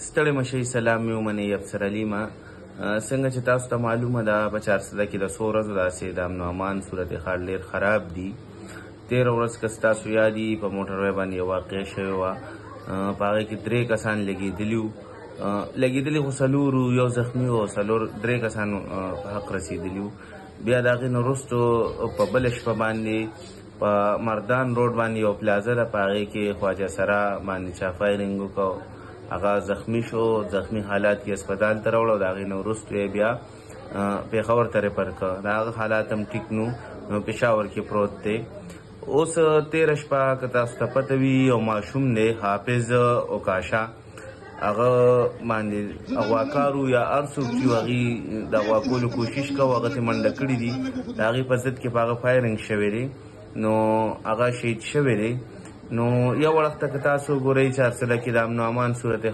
ستړی مشئ، سلام مې ومنئ. افسر علي ما څنګه چې تاسو ته معلومه ده په چارسده کې د څو ورځو داسې د امن و امان صورتحال ډېر خراب دي. تېره ورځ که ستاسو یاد وي په موټروی باندې یوه واقعه شوې وه، په هغې کې 3 کسان لګېدلي وو. لګېدلي خو 4 وو، یو زخمي و، 3 کسان په حق رسېدلي وو. بیا د هغې نه وروستو په بله شپه باندې په مردان روډ باندې یو پلازه ده، په هغې کې خواجه سرا باندې چا فایرنګ وکړ، هغه زخمی شو، زخمی حالات کې هسپتال ته راوړه. د هغې نه وروستو یې بیا پېښور ته ریفر کړه. د هغه حالات هم ټیک نو، پېښور کې پروت دی. اوس 13 شپه که تاسو ته پته وي یو ماشوم دی حافظ اوکاشا، هغه باندې اغواکارو یا هر څوک چې هغې د اغوا کولو کوشش کوو هغه ترې منډه کړي دي. د هغې په ضد کې په هغه فایرنګ شوی دی، نو هغه شهید شوی دی. نو یو وخت که تاسو ګورئ چارسده کې د امن و امان صورت